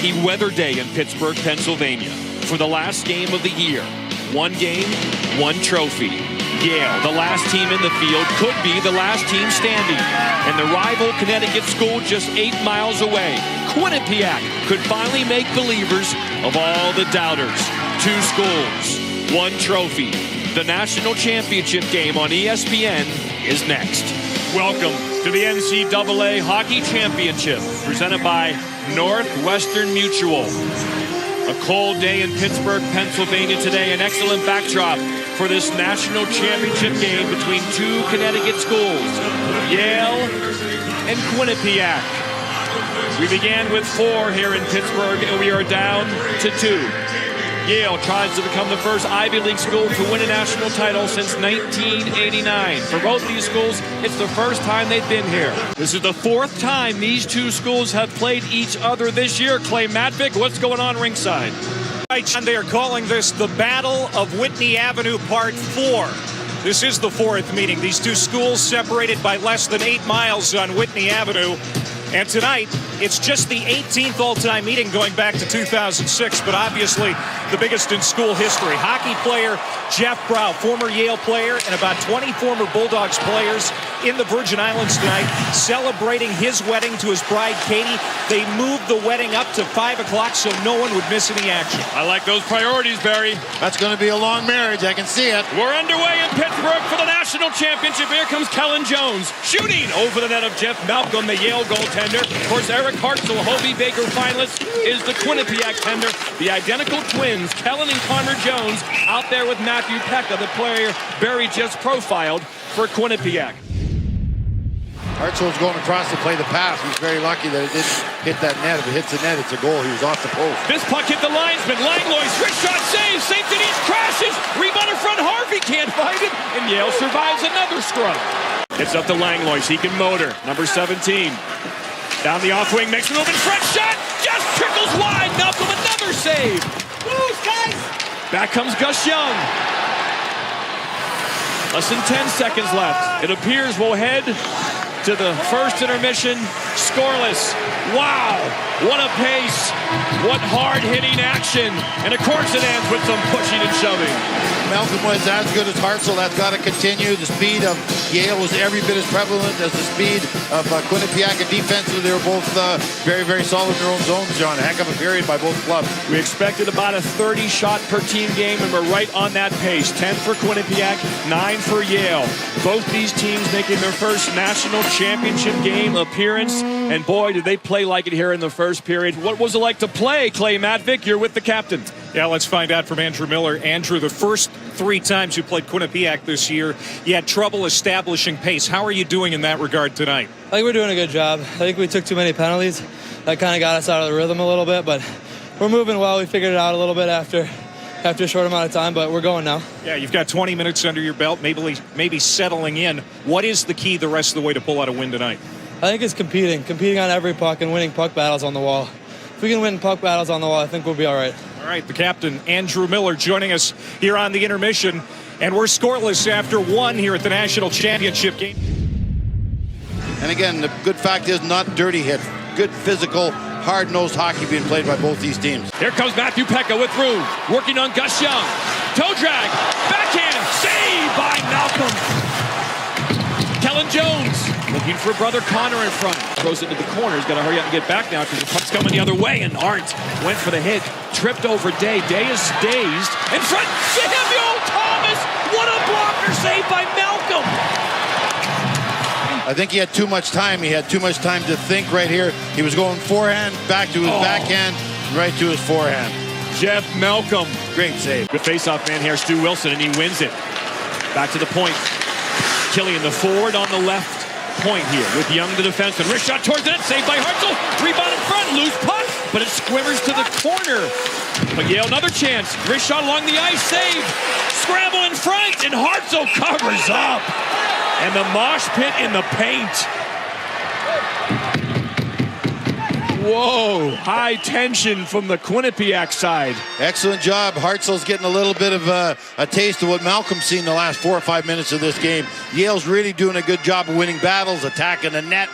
hockey weather day in Pittsburgh, Pennsylvania. For the last game of the year, one game, one trophy. Yale, the last team in the field, could be the last team standing. And the rival Connecticut school just 8 miles away, Quinnipiac, could finally make believers of all the doubters. 2 schools, 1 trophy. The national championship game on ESPN is next. Welcome to the NCAA Hockey Championship, presented by Northwestern Mutual. A cold day in Pittsburgh, Pennsylvania today, an excellent backdrop for this national championship game between 2 Connecticut schools, Yale and Quinnipiac. We began with 4 here in Pittsburgh, and we are down to 2. Yale tries to become the first Ivy League school to win a national title since 1989. For both these schools, it's the first time they've been here. This is the 4th time these 2 schools have played each other this year. Clay Matvick, what's going on ringside? And they are calling this the Battle of Whitney Avenue Part 4. This is the 4th meeting. These 2 schools separated by less than 8 miles on Whitney Avenue. And tonight, it's just the 18th all-time meeting going back to 2006, but obviously the biggest in school history. Hockey player Jeff Brow, former Yale player, and about 20 former Bulldogs players in the Virgin Islands tonight, celebrating his wedding to his bride, Katie. They moved the wedding up to 5 o'clock so no one would miss any action. I like those priorities, Barry. That's going to be a long marriage. I can see it. We're underway in Pittsburgh for the national championship. Here comes Kellen Jones, shooting over the net of Jeff Malcolm, the Yale goaltender. Of course, Eric Hartzell, Hobie Baker finalist, is the Quinnipiac tender. The identical twins, Kellen and Connor Jones, out there with Matthew Pekka, the player Barry just profiled for Quinnipiac. Hartzell's going across to play the pass. He's very lucky that it didn't hit that net. If it hits the net, it's a goal. He was off the post. This puck hit the linesman. Langlois, switch shot, save. St. Denis crashes. Rebound in front. Harvey can't find it. And Yale survives another scrum. It's up to Langlois. He can motor. Number 17. Down the off wing, makes a move in front, shot, just trickles wide. Malcolm, another save. Woo, guys. Back comes Gus Young. Less than 10 seconds left. It appears we'll head to the first intermission, scoreless. Wow, what a pace. What hard-hitting action. And of course it ends with some pushing and shoving. Malcolm was as good as Hartzell. That's got to continue. The speed of Yale was every bit as prevalent as the speed of Quinnipiac. And defensively, they were both very, very solid in their own zones, John. A heck of a period by both clubs. We expected about a 30-shot per team game, and we're right on that pace. 10 for Quinnipiac, 9 for Yale. Both these teams making their first national championship game appearance. And boy, did they play like it here in the first period. What was it like to play, Clay Matvick? You're with the captain. Yeah, let's find out from Andrew Miller. Andrew, the first 3 times you played Quinnipiac this year, you had trouble establishing pace. How are you doing in that regard tonight? I think we're doing a good job. I think we took too many penalties. That kind of got us out of the rhythm a little bit, but we're moving well. We figured it out a little bit after a short amount of time, but we're going now. Yeah, you've got 20 minutes under your belt, maybe settling in. What is the key the rest of the way to pull out a win tonight? I think it's competing on every puck and winning puck battles on the wall. If we can win puck battles on the wall, I think we'll be all right. All right, the captain, Andrew Miller, joining us here on the intermission. And we're scoreless after 1 here at the national championship game. And again, the good fact is not dirty hit. Good physical, hard-nosed hockey being played by both these teams. Here comes Matthew Pekka with room, working on Gus Young. Toe drag, backhand, save by Malcolm. Kellen Jones looking for brother Connor in front. Throws it into the corner. He's got to hurry up and get back now because the puck's coming the other way. And Arndt went for the hit. Tripped over Day. Day is dazed. In front, Samuel Thomas. What a blocker save by Malcolm. I think he had too much time. He had too much time to think right here. He was going forehand, back to his backhand, right to his forehand. Jeff Malcolm. Great save. Good face-off man here, Stu Wilson, and he wins it. Back to the point. Killian, the forward on the left point here with Young, the defenseman. Wrist shot towards the net, saved by Hartzell. Rebound in front, loose puck, but it squimmers to the corner. But Yale, another chance. Wrist shot along the ice, saved. Scramble in front, and Hartzell covers up. And the mosh pit in the paint. Whoa, high tension from the Quinnipiac side. Excellent job. Hartzell's getting a little bit of a taste of what Malcolm's seen the last 4 or 5 minutes of this game. Yale's really doing a good job of winning battles, attacking the net,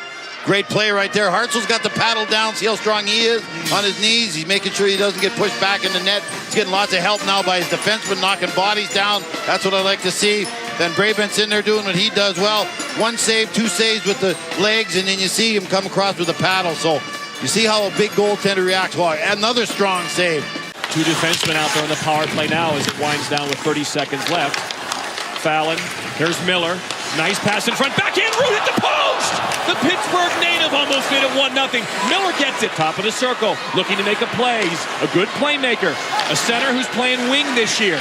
Great play right there. Hartzell's got the paddle down. See how strong he is on his knees. He's making sure he doesn't get pushed back in the net. He's getting lots of help now by his defenseman, knocking bodies down. That's what I like to see. Then Brabant's in there doing what he does well. 1 save, 2 saves with the legs, and then you see him come across with a paddle. So you see how a big goaltender reacts. Well, another strong save. 2 defensemen out there on the power play now as it winds down with 30 seconds left. Fallon, here's Miller. Nice pass in front, backhand, Root hit the post! The Pittsburgh native almost made it 1-0. Miller gets it, top of the circle, looking to make a play. He's a good playmaker, a center who's playing wing this year.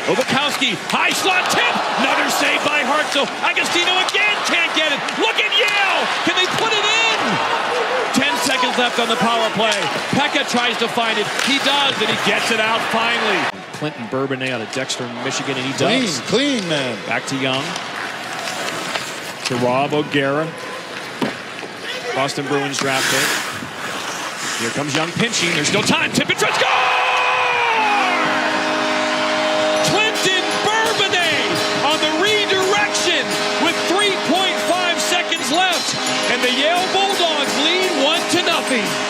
Obukowski, high slot tip, another save by Hartzell. Agostino again, can't get it. Look at Yale, can they put it in? 10 seconds left on the power play. Pekka tries to find it, he does, and he gets it out finally. Clinton Bourbonnais out of Dexter, Michigan, and he does. Clean, man. Back to Young. To Rob O'Gara. Boston Bruins draft pick. Here comes Young pinching. There's no time. Tip it, score! Clinton Bourbonnais on the redirection with 3.5 seconds left. And the Yale Bulldogs lead 1-0.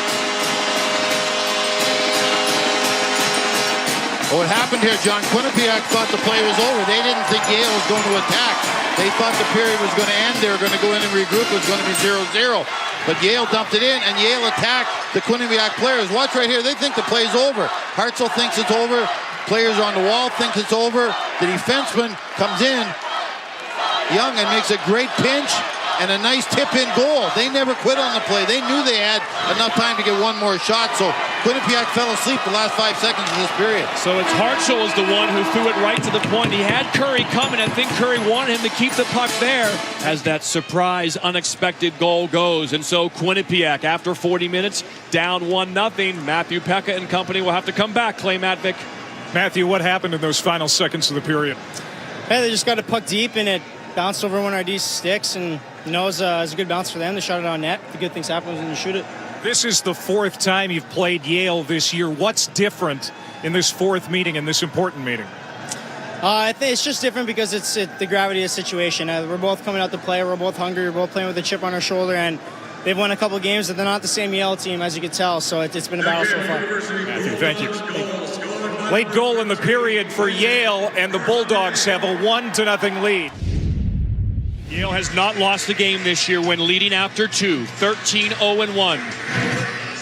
What happened here, John, Quinnipiac thought the play was over. They didn't think Yale was going to attack. They thought the period was going to end. They were going to go in and regroup. It was going to be 0-0. But Yale dumped it in, and Yale attacked the Quinnipiac players. Watch right here. They think the play's over. Hartzell thinks it's over. Players on the wall think it's over. The defenseman comes in, Young, and makes a great pinch and a nice tip-in goal. They never quit on the play. They knew they had enough time to get one more shot, so Quinnipiac fell asleep the last 5 seconds of this period. So it's Hartzell is the one who threw it right to the point. He had Curry coming. I think Curry wanted him to keep the puck there as that surprise, unexpected goal goes. And so Quinnipiac, after 40 minutes, down 1-0. Matthew Pekka and company will have to come back, Clay Matvick. Matthew, what happened in those final seconds of the period? Hey, they just got a puck deep, and it bounced over one of our D sticks, and it was a good bounce for them. They shot it on net. The good things happen when you shoot it. This is the 4th time you've played Yale this year. What's different in this 4th meeting, in this important meeting? I think it's just different because it's the gravity of the situation. We're both coming out to play. We're both hungry. We're both playing with a chip on our shoulder, and they've won a couple games, but they're not the same Yale team, as you can tell. So it's been a battle so far. Matthew, thank you. Late goal in the period for Yale, and the Bulldogs have a 1-0 lead. Yale has not lost a game this year when leading after 2, 13-0-1.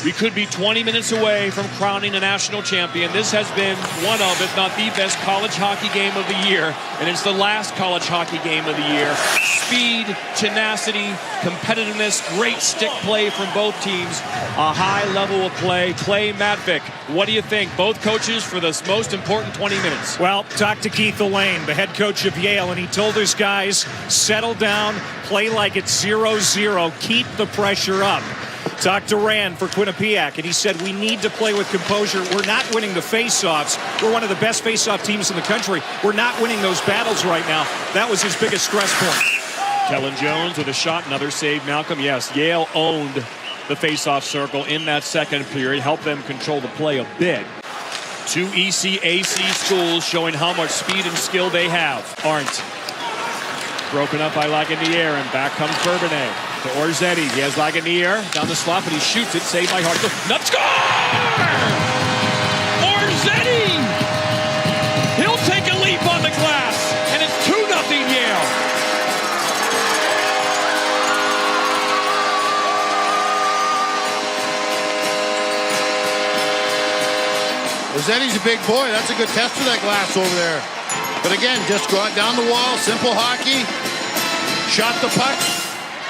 We could be 20 minutes away from crowning a national champion. This has been one of, if not the best college hockey game of the year, and it's the last college hockey game of the year. Speed, tenacity, competitiveness, great stick play from both teams, a high level of play. Clay Matvick, what do you think? Both coaches for this most important 20 minutes. Well, talk to Keith Elaine, the head coach of Yale, and he told his guys, settle down, play like it's 0-0, keep the pressure up. Talked to Rand for Quinnipiac, and he said, we need to play with composure. We're not winning the face-offs. We're one of the best face-off teams in the country. We're not winning those battles right now. That was his biggest stress point. Kellen Jones with a shot, another save. Malcolm, yes, Yale owned the face-off circle in that second period, helped them control the play a bit. 2 ECAC schools showing how much speed and skill they have. Aren't. Broken up by Lagunier, and back comes Bourbonnais. To Orzetti, he has Lagunier down the slot, but he shoots it, saved by Hartzell. Nut score! Orzetti! He'll take a leap on the glass, and it's 2-0 Yale. Orzetti's a big boy. That's a good test for that glass over there. But again, just go down the wall, simple hockey, shot the puck.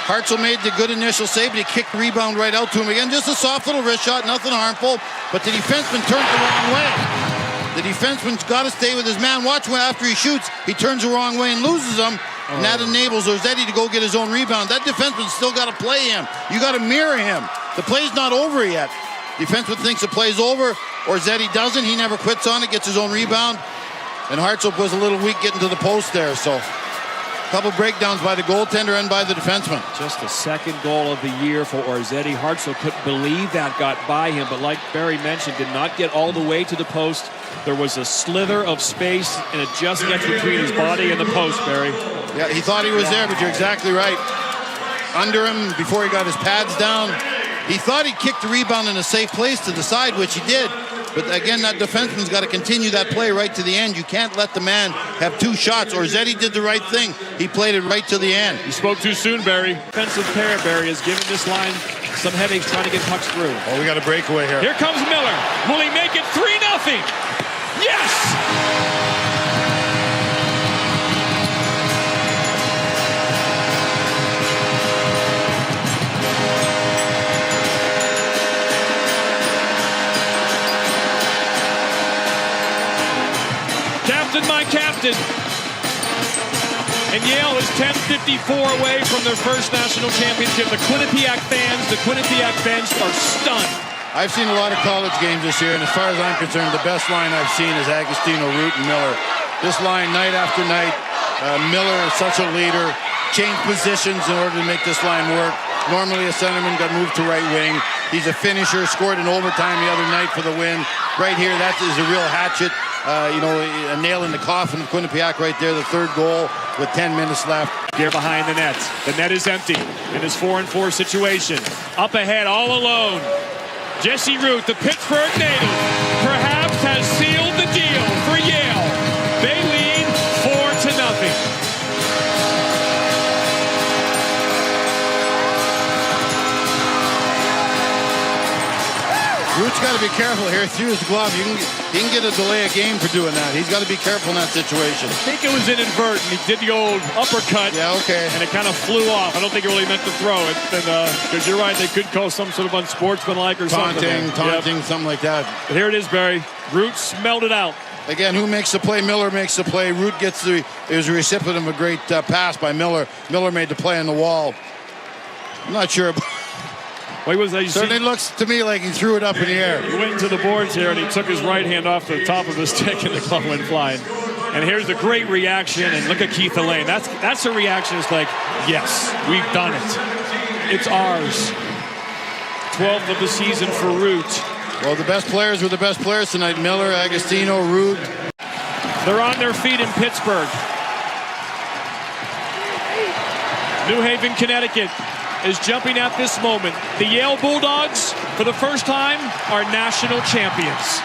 Hartzell made the good initial save, but he kicked the rebound right out to him again. Just a soft little wrist shot, nothing harmful. But the defenseman turned the wrong way. The defenseman's got to stay with his man. Watch when after he shoots, he turns the wrong way and loses him. And that enables Orzetti to go get his own rebound. That defenseman's still got to play him. You got to mirror him. The play's not over yet. Defenseman thinks the play's over. Orzetti doesn't. He never quits on it, gets his own rebound. And Hartzell was a little weak getting to the post there. So couple breakdowns by the goaltender and by the defenseman. Just the second goal of the year for Orzetti. Hartzell couldn't believe that got by him, but like Barry mentioned, did not get all the way to the post. There was a slither of space, and it just gets between his body and the post, Barry. Yeah, he thought he was there, but you're exactly right. under him before he got his pads down. He thought he kicked the rebound in a safe place to the side, which he did. But again, that defenseman's got to continue that play right to the end. You can't let the man have two shots. Or Zeddy did the right thing. He played it right to the end. You spoke too soon, Barry. Defensive pair, Barry, has given this line some headaches trying to get pucks through. Oh, we got a breakaway here. Here comes Miller. Will he make it 3-0? Yes! My captain. And Yale is 10:54 away from their first national championship. The Quinnipiac fans, the Quinnipiac bench are stunned. I've seen a lot of college games this year, and as far as I'm concerned, the best line I've seen is Agostino, Root, and Miller. This line, night after night, Miller is such a leader, changed positions in order to make this line work. Normally a centerman got moved to right wing. He's a finisher, scored in overtime the other night for the win. Right here, that is a real hatchet. A nail in the coffin of Quinnipiac right there, the third goal with 10 minutes left. Here behind the net. The net is empty in this 4-on-4 situation. Up ahead, all alone. Jesse Root, the Pittsburgh native, perhaps has sealed the deal for Yale. They lead 4-0. Root's got to be careful here. Through his glove, he can get a delay of game for doing that. He's got to be careful in that situation. I think it was inadvertent. He did the old uppercut. Yeah, okay. And it kind of flew off. I don't think he really meant to throw it. Because you're right, they could call some sort of unsportsmanlike or something. Taunting, something like that. But here it is, Barry. Root smelled it out. Again, who makes the play? Miller makes the play. Root gets the recipient of a great pass by Miller. Miller made the play on the wall. I'm not sure. What was that? Certainly looks to me like he threw it up in the air. He went into the boards here and he took his right hand off the top of his stick and the glove went flying. And here's the great reaction. And look at Keith Elaine. That's a reaction. It's like, yes, we've done it. It's ours. 12th of the season for Root. Well, the best players were the best players tonight. Miller, Agostino, Root. They're on their feet in Pittsburgh. New Haven, Connecticut is jumping at this moment. The Yale Bulldogs, for the first time, are national champions.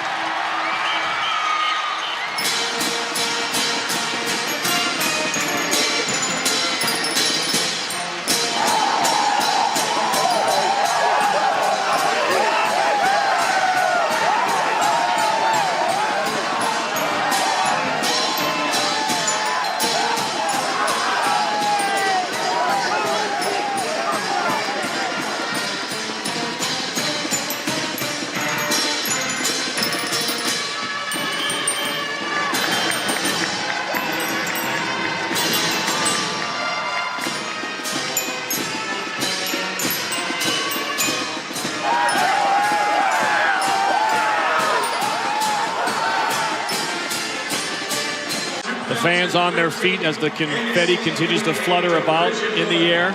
Fans on their feet as the confetti continues to flutter about in the air.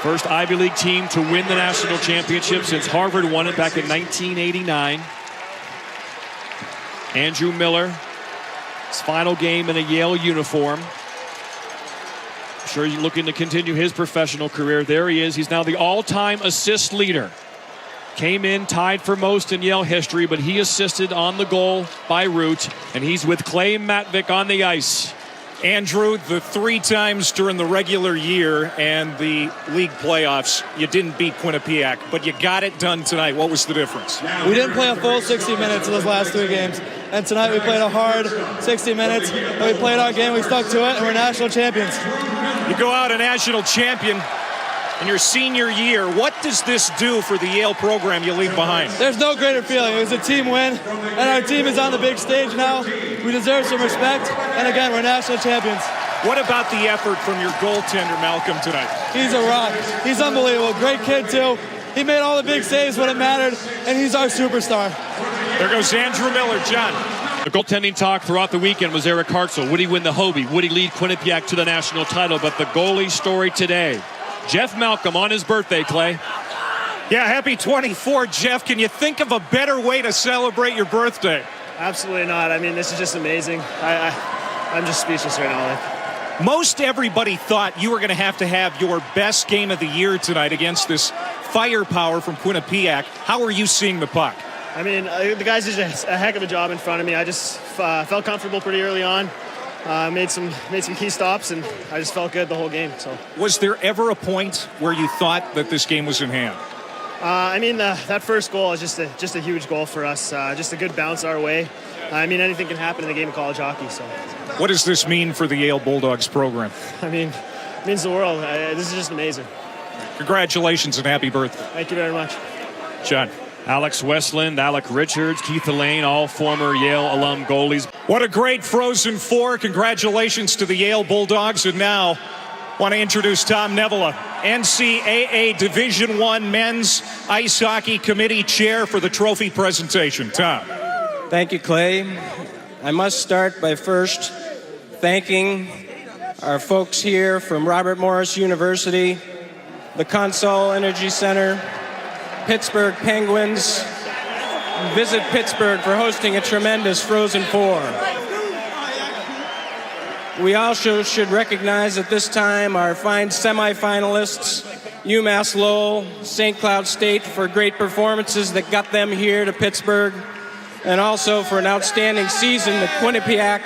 First Ivy League team to win the national championship since Harvard won it back in 1989. Andrew Miller, his final game in a Yale uniform. I'm sure he's looking to continue his professional career. There he is. He's now the all-time assist leader. Came in tied for most in Yale history, but he assisted on the goal by Root, and he's with Clay Matvick on the ice. Andrew, the 3 times during the regular year and the league playoffs, you didn't beat Quinnipiac, but you got it done tonight. What was the difference? We didn't play a full 60 minutes in those last 3 games, and tonight we played a hard 60 minutes, and we played our game, we stuck to it, and we're national champions. You go out a national champion in your senior year. What does this do for the Yale program you leave behind? There's no greater feeling. It was a team win, and our team is on the big stage now. We deserve some respect, and again, we're national champions. What about the effort from your goaltender, Malcolm, tonight? He's a rock. He's unbelievable. Great kid, too. He made all the big saves when it mattered, and he's our superstar. There goes Andrew Miller. John. The goaltending talk throughout the weekend was Eric Hartzell. Would he win the Hobie? Would he lead Quinnipiac to the national title? But the goalie story today, Jeff Malcolm on his birthday, Clay. Yeah, happy 24, Jeff. Can you think of a better way to celebrate your birthday? Absolutely not. I mean, this is just amazing. I'm just speechless right now. Most everybody thought you were going to have your best game of the year tonight against this firepower from Quinnipiac. How are you seeing the puck? I mean, the guys did a heck of a job in front of me. I just felt comfortable pretty early on. Made some key stops, and I just felt good the whole game. So, was there ever a point where you thought that this game was in hand? I mean, that first goal is just a huge goal for us. Just a good bounce our way. I mean, anything can happen in the game of college hockey. So, what does this mean for the Yale Bulldogs program? I mean, it means the world. This is just amazing. Congratulations and happy birthday. Thank you very much. John. Alex Westland, Alec Richards, Keith Elaine, all former Yale alum goalies. What a great Frozen Four. Congratulations to the Yale Bulldogs. And now, want to introduce Tom Nevela, NCAA Division I Men's Ice Hockey Committee Chair for the trophy presentation. Tom. Thank you, Clay. I must start by first thanking our folks here from Robert Morris University, the Consol Energy Center, Pittsburgh Penguins. Visit Pittsburgh for hosting a tremendous Frozen Four. We also should recognize at this time our fine semifinalists, UMass Lowell, St. Cloud State, for great performances that got them here to Pittsburgh, and also for an outstanding season, the Quinnipiac.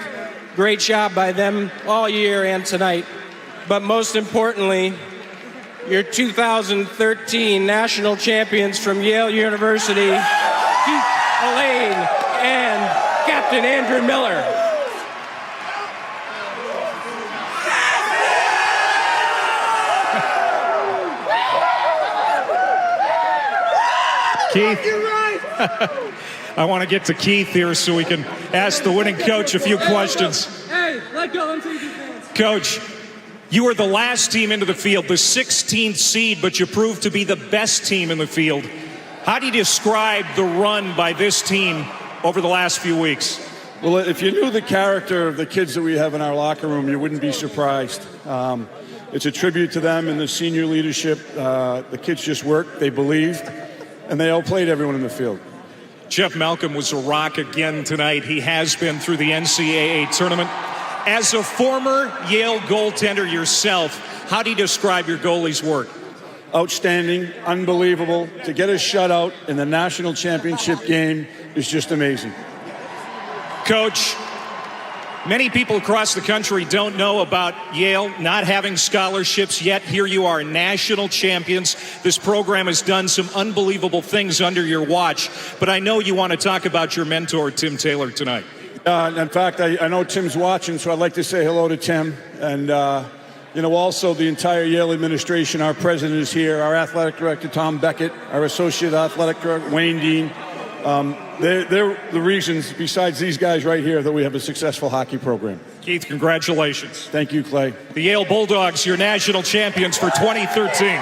Great job by them all year and tonight. But most importantly, your 2013 national champions from Yale University, Keith Elaine and Captain Andrew Miller. Keith, you're right. I want to get to Keith here so we can ask the winning coach a few questions. Hey, let go. I'm taking fans. Coach, you were the last team into the field, the 16th seed, but you proved to be the best team in the field. How do you describe the run by this team over the last few weeks? Well, if you knew the character of the kids that we have in our locker room, you wouldn't be surprised. It's a tribute to them and the senior leadership. The kids just worked, they believed, and they outplayed everyone in the field. Jeff Malcolm was a rock again tonight. He has been through the NCAA tournament. As a former Yale goaltender yourself, how do you describe your goalie's work? Outstanding, unbelievable. To get a shutout in the national championship game is just amazing. Coach, many people across the country don't know about Yale not having scholarships yet. Here you are, national champions. This program has done some unbelievable things under your watch. But I know you want to talk about your mentor, Tim Taylor, tonight. In fact, I know Tim's watching, so I'd like to say hello to Tim. And, also the entire Yale administration. Our president is here, our athletic director, Tom Beckett, our associate athletic director, Wayne Dean. They're the reasons, besides these guys right here, that we have a successful hockey program. Keith, congratulations. Thank you, Clay. The Yale Bulldogs, your national champions for 2013.